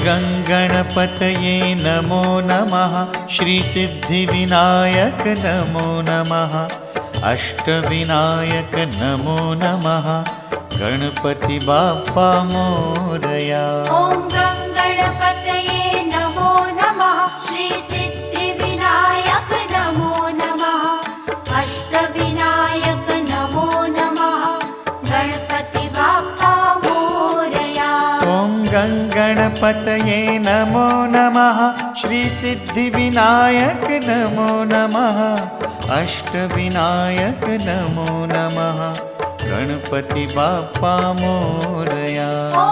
गङ्गणपतये नमो नमः। श्रीसिद्धिविनायक नमो नमः। अष्टविनायक नमो नमः। गणपति बाप्पा मोरया। ॐ गणपतये नमो नमः। श्रीसिद्धिविनायक नमो नमः। अष्टविनायक नमो नमः। गणपति बाप्पा मोरया। ॐ गणपतये नमो नमः। श्रीसिद्धिविनायक नमो नमः। अष्टविनायक नमो नमः। गणपति बाप्पा मोरया। ॐ